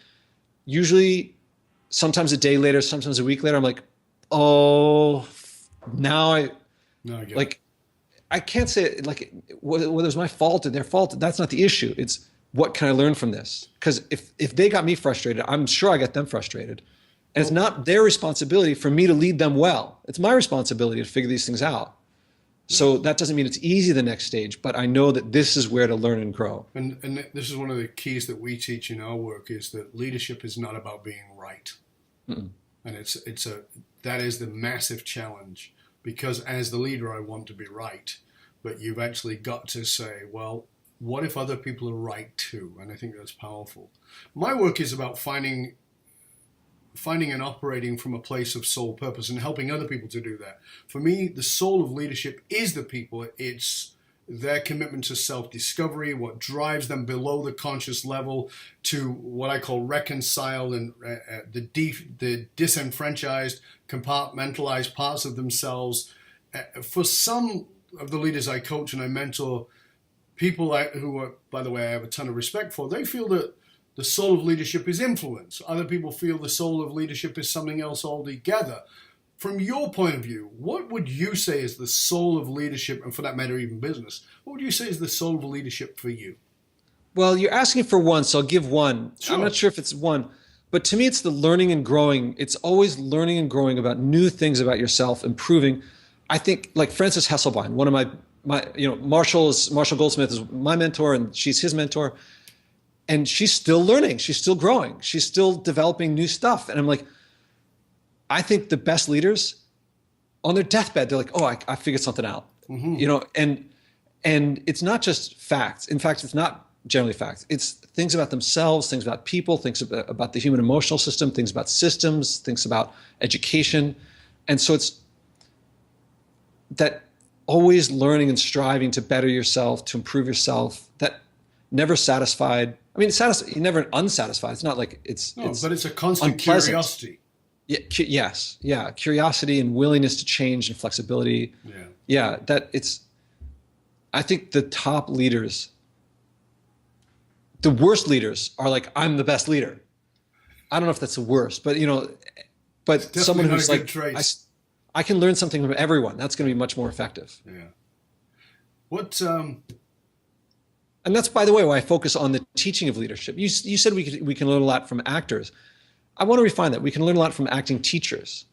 usually sometimes a day later, sometimes a week later, I'm like, oh, now I get like, it. I can't say like whether it was my fault or their fault. That's not the issue. It's what can I learn from this? Because if they got me frustrated, I'm sure I got them frustrated. And it's not their responsibility for me to lead them well. It's my responsibility to figure these things out. So that doesn't mean it's easy the next stage, but I know that this is where to learn and grow. And this is one of the keys that we teach in our work, is that leadership is not about being right. Mm-mm. And that is the massive challenge, because as the leader, I want to be right. But you've actually got to say, well, what if other people are right too? And I think that's powerful. My work is about finding and operating from a place of soul purpose and helping other people to do that. For me, the soul of leadership is the people. It's their commitment to self-discovery, what drives them below the conscious level to what I call reconcile and the disenfranchised, compartmentalized parts of themselves. For some of the leaders I coach and I mentor, people who are, by the way, I have a ton of respect for, they feel that the soul of leadership is influence. Other people feel the soul of leadership is something else altogether. From your point of view, what would you say is the soul of leadership, and for that matter, even business? What would you say is the soul of leadership for you? Well, you're asking for one, so I'll give one. Sure. I'm not sure if it's one, but to me, it's the learning and growing. It's always learning and growing about new things about yourself, improving. I think like Frances Hesselbein, one of my Marshall Goldsmith is my mentor, and she's his mentor. And she's still learning. She's still growing. She's still developing new stuff. And I'm like, I think the best leaders on their deathbed, they're like, oh, I figured something out. Mm-hmm. And it's not just facts. In fact, it's not generally facts. It's things about themselves, things about people, things about the human emotional system, things about systems, things about education. And so it's that always learning and striving to better yourself, to improve yourself, that never satisfied. I mean, you're never unsatisfied. It's not like it's but it's a constant unpleasant. Curiosity. Yeah, yes. Yeah. Curiosity and willingness to change and flexibility. Yeah. Yeah. I think the top leaders, the worst leaders are like, I'm the best leader. I don't know if that's the worst, but someone who's like, I can learn something from everyone. That's going to be much more effective. Yeah. And that's, by the way, why I focus on the teaching of leadership. You said we can learn a lot from actors. I want to refine that. We can learn a lot from acting teachers,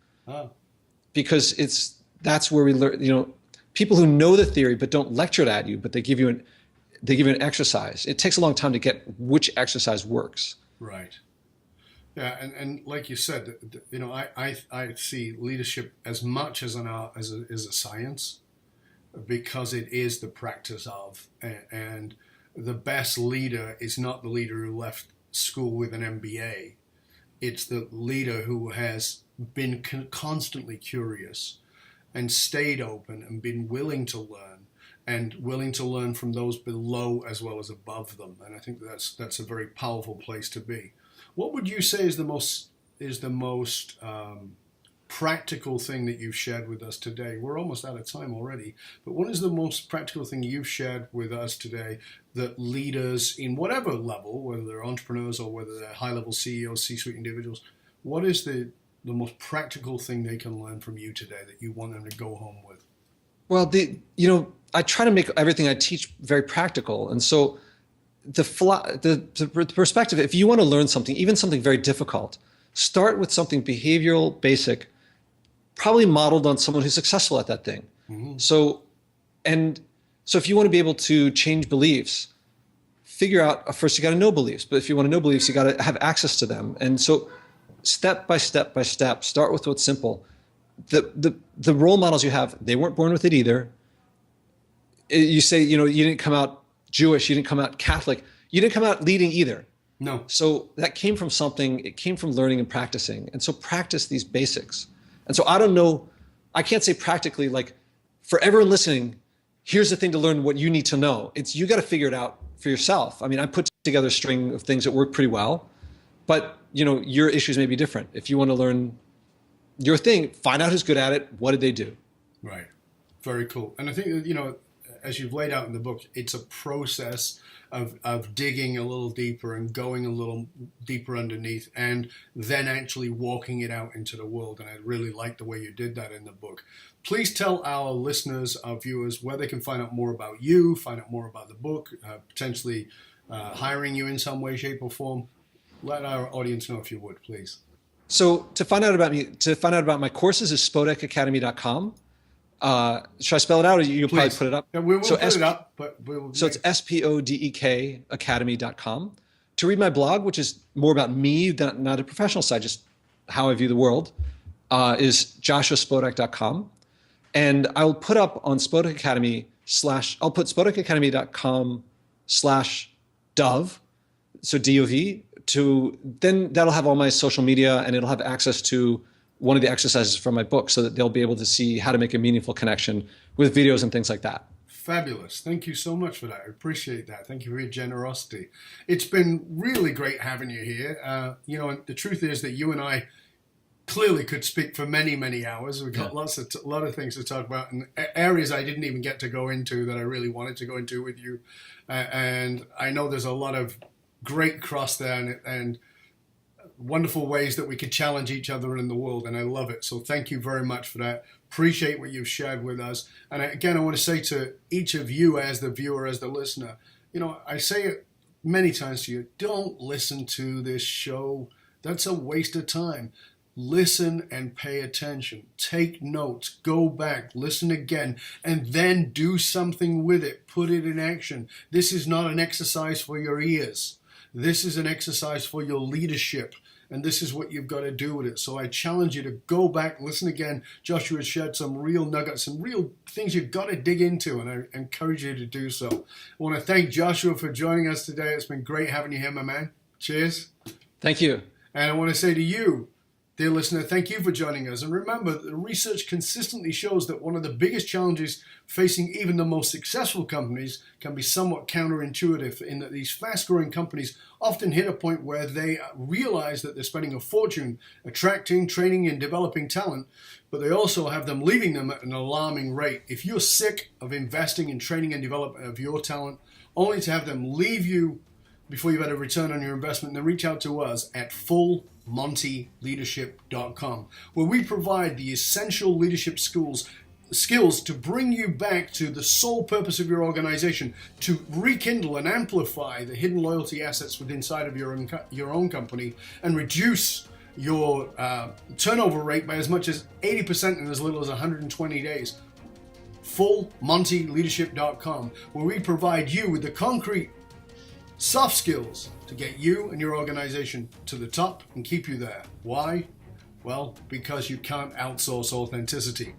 because that's where we learn. People who know the theory but don't lecture it at you, but they give you an exercise. It takes a long time to get which exercise works. Right. Yeah, and like you said, I see leadership as much as an art as a science, because it is the practice of, and the best leader is not the leader who left school with an MBA. It's the leader who has been constantly curious and stayed open and been willing to learn, and willing to learn from those below as well as above them. And I think that's a very powerful place to be. What would you say is the most practical thing that you've shared with us today? We're almost out of time already, but what is the most practical thing you've shared with us today that leaders in whatever level, whether they're entrepreneurs or whether they're high-level CEOs, C-suite individuals, what is the most practical thing they can learn from you today that you want them to go home with? Well, I try to make everything I teach very practical. And so the perspective, if you want to learn something, even something very difficult, start with something behavioral, basic, probably modeled on someone who's successful at that thing. Mm-hmm. So if you want to be able to change beliefs, figure out, first you got to know beliefs, but if you want to know beliefs, you got to have access to them. And so step by step by step, start with what's simple. The role models you have, they weren't born with it either. You say, you didn't come out Jewish, you didn't come out Catholic, you didn't come out leading either. No. So that came from something, it came from learning and practicing. And so practice these basics. And so I don't know, I can't say practically, like, for everyone listening, here's the thing to learn what you need to know. You got to figure it out for yourself. I mean, I put together a string of things that work pretty well, but your issues may be different. If you want to learn your thing, find out who's good at it. What did they do? Right. Very cool. And I think that, as you've laid out in the book, it's a process of digging a little deeper and going a little deeper underneath, and then actually walking it out into the world. And I really like the way you did that in the book. Please tell our listeners, our viewers, where they can find out more about you, find out more about the book, potentially hiring you in some way, shape, or form. Let our audience know, if you would, please. So to find out about me, to find out about my courses is spodekacademy.com. Should I spell it out, or you'll probably put it up? Yeah, we will put it up, but so it's Spodek Academy.com. To read my blog, which is more about me, not a professional side, just how I view the world, is joshuaspodek.com. And I'll put up on Spodek Academy I'll put spodekacademy.com/dove, so DOV, then that'll have all my social media, and it'll have access to one of the exercises from my book, so that they'll be able to see how to make a meaningful connection with videos and things like that. Fabulous. Thank you so much for that. I appreciate that. Thank you for your generosity. It's been really great having you here. And the truth is that you and I clearly could speak for many, many hours. We've got a lot of things to talk about, and areas I didn't even get to go into that I really wanted to go into with you. And I know there's a lot of great cross there, and wonderful ways that we could challenge each other in the world, and I love it. So thank you very much for that. Appreciate what you've shared with us. And again, I want to say to each of you, as the viewer, as the listener, I say it many times to you, don't listen to this show. That's a waste of time. Listen and pay attention. Take notes. Go back. Listen again. And then do something with it. Put it in action. This is not an exercise for your ears. This is an exercise for your leadership. and this is what you've got to do with it. So I challenge you to go back, listen again. Joshua shared some real nuggets, some real things you've got to dig into, and I encourage you to do so. I want to thank Joshua for joining us today. It's been great having you here, my man. Cheers. Thank you. And I want to say to you, dear listener, thank you for joining us. And remember, the research consistently shows that one of the biggest challenges facing even the most successful companies can be somewhat counterintuitive, in that these fast-growing companies often hit a point where they realize that they're spending a fortune attracting, training, and developing talent, but they also have them leaving them at an alarming rate. If you're sick of investing in training and development of your talent, only to have them leave you before you've had a return on your investment, then reach out to us at fullmontyleadership.com, where we provide the essential leadership skills to bring you back to the sole purpose of your organization, to rekindle and amplify the hidden loyalty assets within inside of your own company, and reduce your turnover rate by as much as 80% in as little as 120 days. fullmontyleadership.com, where we provide you with the concrete soft skills to get you and your organization to the top and keep you there. Why? Well, because you can't outsource authenticity.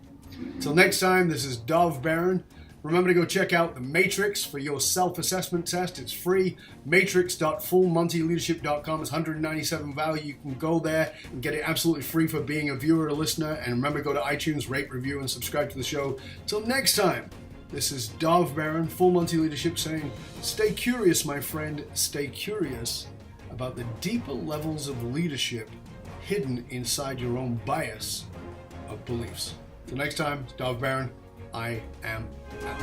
Till next time, this is Dov Baron. Remember to go check out the Matrix for your self-assessment test. It's free. Matrix.fullmontyleadership.com is $197 value. You can go there and get it absolutely free for being a viewer or a listener. And remember, go to iTunes, rate, review, and subscribe to the show. Till next time, this is Dov Baron, Full Monty Leadership, saying, stay curious, my friend. Stay curious about the deeper levels of leadership hidden inside your own bias of beliefs. Till next time, it's Dov Baron. I am out.